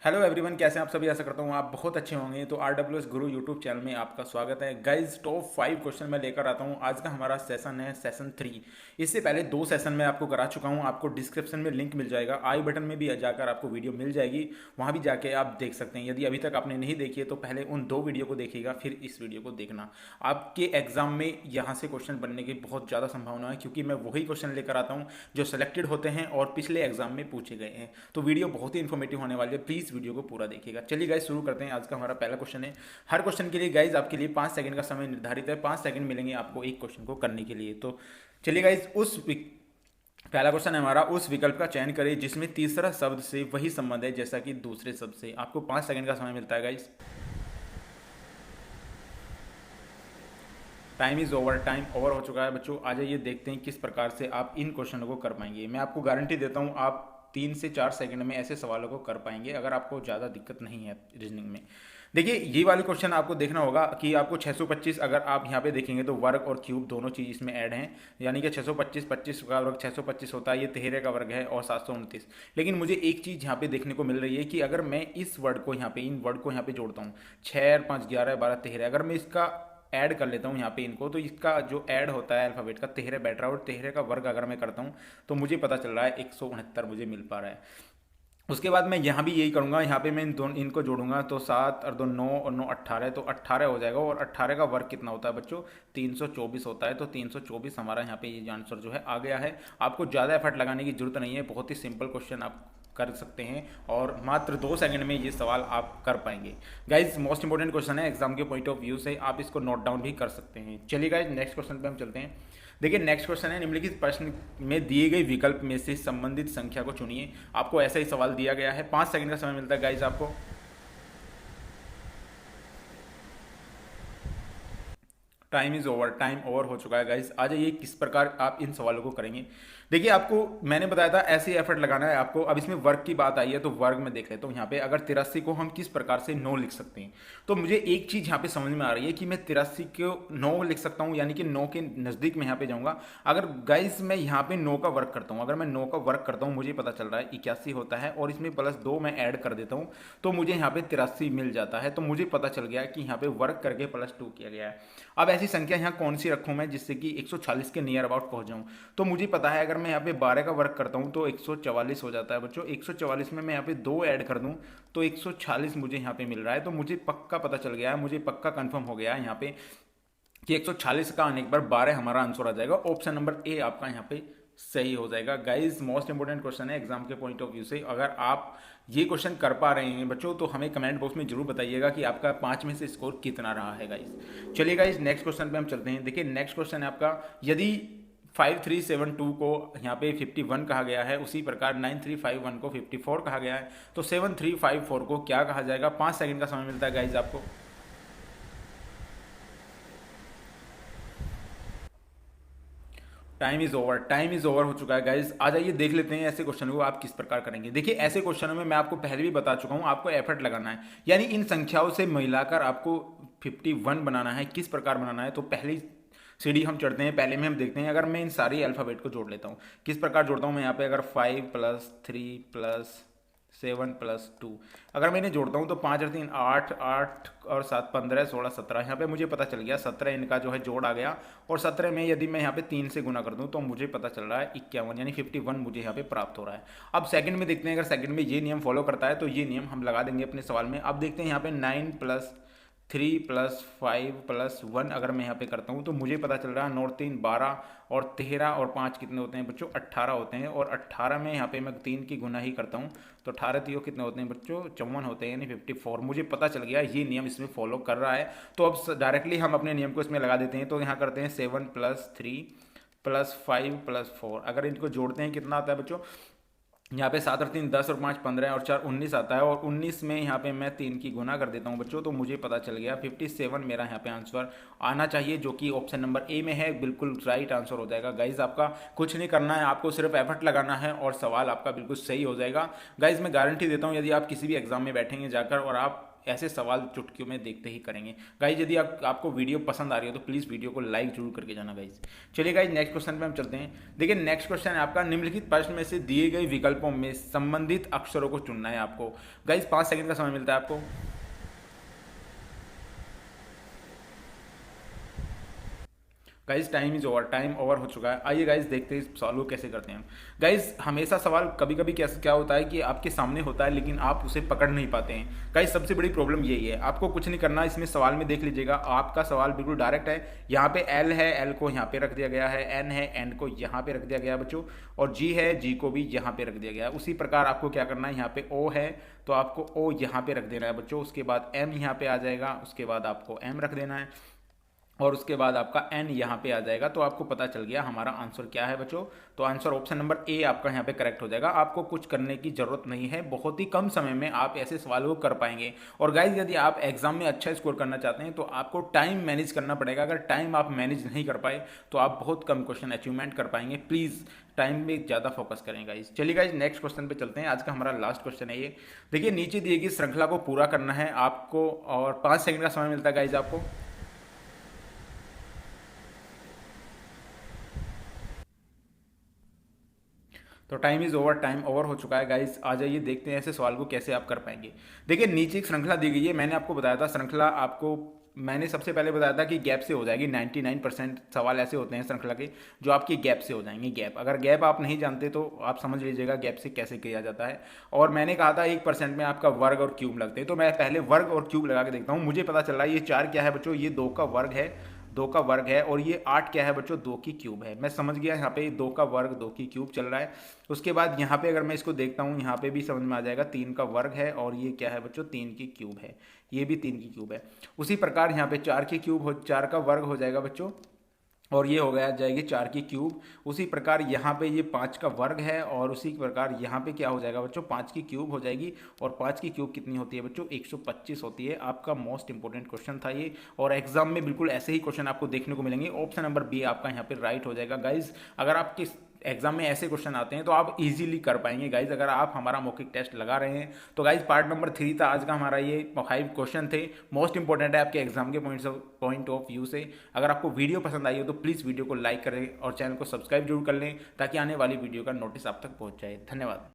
Hello everyone, कैसे हैं आप सभी। आशा करता हूँ आप बहुत अच्छे होंगे। तो RWS गुरु यूट्यूब चैनल में आपका स्वागत है। गाइज, टॉप 5 क्वेश्चन मैं लेकर आता हूँ। आज का हमारा सेशन है सेशन 3। इससे पहले 2 सेशन मैं आपको करा चुका हूँ। आपको डिस्क्रिप्शन में लिंक मिल जाएगा, आई बटन में भी जाकर आपको वीडियो मिल जाएगी, वहाँ भी जाके आप देख सकते हैं। यदि अभी तक आपने नहीं देखी है तो पहले उन 2 वीडियो को देखिएगा, फिर इस वीडियो को देखना। आपके एग्जाम में यहाँ से क्वेश्चन बनने की बहुत ज़्यादा संभावना है, क्योंकि मैं वही क्वेश्चन लेकर आता हूँ जो सिलेक्टेड होते हैं और पिछले एग्जाम में पूछे गए हैं। तो वीडियो बहुत ही इन्फॉर्मेटिव होने वाली है, प्लीज़ वीडियो को पूरा देखिएगा। चलिए गाइज, शुरू करते हैं। आज का हमारा पहला क्वेश्चन है। हर क्वेश्चन के लिए गाइज आपके लिए 5 सेकंड का समय निर्धारित है। 5 सेकंड मिलेंगे आपको एक क्वेश्चन को करने के लिए। तो चलिए गाइज, पहला क्वेश्चन है हमारा, उस विकल्प का चयन करें जिसमें तीसरा शब्द से वही संबंध है जैसा कि दूसरे शब्द से। आपको 5 सेकंड का समय मिलता है guys. Time is over, time over हो चुका है बच्चों। आ जाइए, देखते हैं किस प्रकार से आप इन क्वेश्चनों को कर पाएंगे। मैं आपको गारंटी देता हूँ आप 3 से 4 सेकंड में ऐसे सवालों को कर पाएंगे, अगर आपको ज़्यादा दिक्कत नहीं है रीजनिंग में। देखिए, ये वाले क्वेश्चन आपको देखना होगा कि आपको 625, अगर आप यहाँ पे देखेंगे तो वर्ग और क्यूब दोनों चीज़ इसमें ऐड हैं। यानी कि 625, 25 का वर्ग 625 होता है, ये तिहरे का वर्ग है, और 729। लेकिन मुझे एक चीज़ यहाँ पे देखने को मिल रही है कि अगर मैं इस वर्ड को यहाँ पे, इन वर्ड को यहाँ पे जोड़ता हूँ, 6 और 5 11 12 तिहरे, अगर मैं इसका ऐड कर लेता हूँ यहाँ पे इनको, तो इसका जो ऐड होता है अल्फ़ाबेट का, तिहरे बैठ रहा है, और तिहरे का वर्ग अगर मैं करता हूँ तो मुझे पता चल रहा है 169 मुझे मिल पा रहा है। उसके बाद मैं यहाँ भी यही करूँगा, यहाँ पे मैं इन दोनों इनको जोड़ूंगा, तो 7 और 2 9 और 9 18, तो 18 हो जाएगा। और 18 का वर्ग कितना होता है बच्चों? 324 होता है। तो 324 हमारा यहाँ पे ये आंसर जो है आ गया है। आपको ज़्यादा एफर्ट लगाने की जरूरत नहीं है, बहुत ही सिंपल क्वेश्चन आप कर सकते हैं, और मात्र 2 सेकंड में ये सवाल आप कर पाएंगे। गाइज, मोस्ट इंपॉर्टेंट क्वेश्चन है एग्जाम के पॉइंट ऑफ व्यू से, आप इसको नोट डाउन भी कर सकते हैं। चलिए गाइज, नेक्स्ट क्वेश्चन पे हम चलते हैं। देखिए, नेक्स्ट क्वेश्चन है, निम्नलिखित प्रश्न में दिए गए विकल्प में से संबंधित संख्या को चुनिए। आपको ऐसा ही सवाल दिया गया है, 5 सेकंड का समय मिलता है गाइज आपको। Time is over, time over हो चुका है गाइज। आ जाइए, किस प्रकार आप इन सवालों को करेंगे। देखिए, आपको मैंने बताया था ऐसे एफर्ट लगाना है आपको। अब इसमें वर्ग की बात आई है तो वर्ग में देख लेता हूँ। यहाँ पे अगर 83 को हम किस प्रकार से 9 लिख सकते हैं, तो मुझे एक चीज़ यहाँ पे समझ में आ रही है कि मैं 83 को 9 लिख सकता हूँ, यानी कि 9 के नज़दीक मैं यहाँ पे जाऊँगा। अगर गाइज मैं यहाँ पे 9 का वर्ग करता हूँ, अगर मैं 9 का वर्ग करता हूँ, मुझे पता चल रहा है 81 होता है, और इसमें +2 मैं ऐड कर देता हूँ, तो मुझे यहाँ पे 83 मिल जाता है। तो मुझे पता चल गया कि यहाँ पे वर्ग करके +2 किया गया है। अब ऐसी संख्या यहाँ कौन सी रखूँ मैं जिससे कि 140 के नियर अबाउट पहुँच जाऊँ। तो मुझे पता है, अगर मैं यहाँ पे 12 का वर्ग करता हूँ तो 144 हो जाता है बच्चों। 144 में मैं यहाँ पे 2 ऐड कर दूँ तो 140 मुझे यहाँ पे मिल रहा है। तो मुझे पक्का पता चल गया है, मुझे पक्का कंफर्म हो गया है यहाँ पे कि 140 का आने के बाद 12 हमारा आंसर आ जाएगा। ऑप्शन नंबर ए आपका यहाँ पे सही हो जाएगा। गाइज, मोस्ट इंपोर्टेंट क्वेश्चन है एग्जाम के पॉइंट ऑफ व्यू से। अगर आप ये क्वेश्चन कर पा रहे हैं बच्चों, तो हमें कमेंट बॉक्स में जरूर बताइएगा कि आपका 5 में से स्कोर कितना रहा है गाइज। चलिए गाइज, नेक्स्ट क्वेश्चन पे हम चलते हैं। देखिए, नेक्स्ट क्वेश्चन है आपका, यदि 5372 को यहाँ पे 51 कहा गया है, उसी प्रकार 9351 को 54 कहा गया है, तो 7354 को क्या कहा जाएगा? 5 सेकंड का समय मिलता है गाइज आपको। Time is over, time is over हो चुका है गाइज। आ जाइए, देख लेते हैं ऐसे क्वेश्चन को आप किस प्रकार करेंगे। देखिए, ऐसे क्वेश्चनों में मैं आपको पहले भी बता चुका हूं, आपको एफर्ट लगाना है, यानी इन संख्याओं से मिलाकर आपको 51 बनाना है। किस प्रकार बनाना है, तो पहली सीढ़ी हम चढ़ते हैं, पहले में हम देखते हैं। अगर मैं इन सारी अल्फ़ाबेट को जोड़ लेता हूँ, किस प्रकार जोड़ता हूँ मैं यहाँ पे, अगर 5 + 3 + 7 + 2, अगर मैं इन्हें जोड़ता हूँ तो 5 और 3 8, 8 और 7 15, 16 17। यहाँ पे मुझे पता चल गया 17 इनका जो है जोड़ आ गया। और 17 में यदि मैं यहाँ पे 3 से गुना कर दूँ तो मुझे पता चल रहा है 51, यानी 51 मुझे यहाँ पे प्राप्त हो रहा है। अब सेकंड में देखते हैं, अगर सेकंड में ये नियम फॉलो करता है तो ये नियम हम लगा देंगे अपने सवाल में। अब देखते हैं यहाँ पे 9 + 3 + 5 + 1 अगर मैं यहाँ पे करता हूँ तो मुझे पता चल रहा है 9 3 12, और 13 और 5 कितने होते हैं बच्चों? 18 होते हैं। और 18 में यहाँ पे मैं 3 की गुना ही करता हूँ तो 18 3 कितने होते हैं बच्चों? 54 होते हैं, यानी 54। मुझे पता चल गया ये नियम इसमें फॉलो कर रहा है। तो अब डायरेक्टली हम अपने नियम को इसमें लगा देते हैं। तो यहाँ करते हैं 7 + 3 + 5 + 4, अगर इनको जोड़ते हैं कितना आता है बच्चों? यहाँ पे 7 और 3 10 और 5 15 और 4 19 आता है। और 19 में यहाँ पे मैं 3 की गुना कर देता हूँ बच्चों, तो मुझे पता चल गया 57 मेरा यहाँ पे आंसर आना चाहिए, जो कि ऑप्शन नंबर ए में है। बिल्कुल राइट आंसर हो जाएगा गाइज। आपका कुछ नहीं करना है, आपको सिर्फ एफर्ट लगाना है और सवाल आपका बिल्कुल सही हो जाएगा। गाइज, मैं गारंटी देता हूँ, यदि आप किसी भी एग्जाम में बैठेंगे जाकर और आप ऐसे सवाल चुटकियों में देखते ही करेंगे गाइज। यदि आपको वीडियो पसंद आ रही हो तो प्लीज़ वीडियो को लाइक जरूर करके जाना गाइज। चलिए गाइज नेक्स्ट क्वेश्चन पे हम चलते हैं। देखिए नेक्स्ट क्वेश्चन है आपका, निम्नलिखित प्रश्न में से दिए गए विकल्पों में संबंधित अक्षरों को चुनना है आपको। गाइज 5 सेकंड का समय मिलता है आपको। गाइज टाइम ओवर हो चुका है। आइए गाइज देखते हैं सवाल को कैसे करते हैं। गाइज हमेशा सवाल कभी कभी क्या होता है कि आपके सामने होता है लेकिन आप उसे पकड़ नहीं पाते हैं। गाइज सबसे बड़ी प्रॉब्लम यही है। आपको कुछ नहीं करना, इसमें सवाल में देख लीजिएगा, आपका सवाल बिल्कुल डायरेक्ट है। यहाँ पे एल है, एल को यहाँ पे रख दिया गया है, एन है, एन को यहाँ पे रख दिया गया है बच्चों, और जी है, जी को भी यहाँ पे रख दिया गया है। उसी प्रकार आपको क्या करना है, यहाँ पे ओ है तो आपको ओ यहाँ पे रख देना है बच्चों। उसके बाद एम यहाँ पे आ जाएगा, उसके बाद आपको एम रख देना है, और उसके बाद आपका एन यहाँ पे आ जाएगा। तो आपको पता चल गया हमारा आंसर क्या है बच्चों। तो आंसर ऑप्शन नंबर ए आपका यहाँ पे करेक्ट हो जाएगा। आपको कुछ करने की जरूरत नहीं है, बहुत ही कम समय में आप ऐसे सवालों को कर पाएंगे। और गाइज यदि आप एग्जाम में अच्छा स्कोर करना चाहते हैं तो आपको टाइम मैनेज करना पड़ेगा। अगर टाइम आप मैनेज नहीं कर पाए तो आप बहुत कम क्वेश्चन अचीवमेंट कर पाएंगे। प्लीज़ टाइम में ज़्यादा फोकस करें गाइज। चलिए गाइज नेक्स्ट क्वेश्चन पे चलते हैं। आज का हमारा लास्ट क्वेश्चन है ये। देखिए नीचे दिए गई श्रृंखला को पूरा करना है आपको, और 5 सेकंड का समय मिलता है गाइज आपको। तो टाइम ओवर हो चुका है गाइस। आ जाइए देखते हैं ऐसे सवाल को कैसे आप कर पाएंगे। देखिए नीचे एक श्रृंखला दी गई है, मैंने आपको बताया था श्रृंखला आपको, मैंने सबसे पहले बताया था कि गैप से हो जाएगी। 99% सवाल ऐसे होते हैं श्रृंखला के जो आपके गैप से हो जाएंगे। गैप, अगर गैप आप नहीं जानते तो आप समझ लीजिएगा गैप से कैसे किया जाता है। और मैंने कहा था 1% में आपका वर्ग और क्यूब लगते हैं, तो मैं पहले वर्ग और क्यूब लगा के देखता हूँ। मुझे पता चल रहा है ये 4 क्या है बच्चों, ये 2 का वर्ग है, 2 का वर्ग है, और ये 8 क्या है बच्चों, 2 की क्यूब है। मैं समझ गया यहाँ पे 2 का वर्ग 2 की क्यूब चल रहा है। उसके बाद यहाँ पे अगर मैं इसको देखता हूँ, यहाँ पे भी समझ में आ जाएगा 3 का वर्ग है, और ये क्या है बच्चों, 3 की क्यूब है, ये भी 3 की क्यूब है। उसी प्रकार यहाँ पे 4 की क्यूब हो, 4 का वर्ग हो जाएगा बच्चों, और ये हो गया जाएगी 4 की क्यूब। उसी प्रकार यहाँ पे ये 5 का वर्ग है, और उसी प्रकार यहाँ पे क्या हो जाएगा बच्चों, 5 की क्यूब हो जाएगी। और 5 की क्यूब कितनी होती है बच्चों, 125 होती है। आपका मोस्ट इंपॉर्टेंट क्वेश्चन था ये, और एग्जाम में बिल्कुल ऐसे ही क्वेश्चन आपको देखने को मिलेंगे। ऑप्शन नंबर बी आपका यहाँ पे राइट हो जाएगा गाइज। अगर आपके एग्जाम में ऐसे क्वेश्चन आते हैं तो आप इजीली कर पाएंगे गाइज। अगर आप हमारा मॉक टेस्ट लगा रहे हैं तो गाइज पार्ट नंबर 3 था आज का हमारा, ये 5 क्वेश्चन थे, मोस्ट इंपॉर्टेंट है आपके एग्जाम के पॉइंट ऑफ व्यू से। अगर आपको वीडियो पसंद आई हो तो प्लीज़ वीडियो को लाइक करें और चैनल को सब्सक्राइब जरूर कर लें ताकि आने वाली वीडियो का नोटिस आप तक पहुंच जाए। धन्यवाद।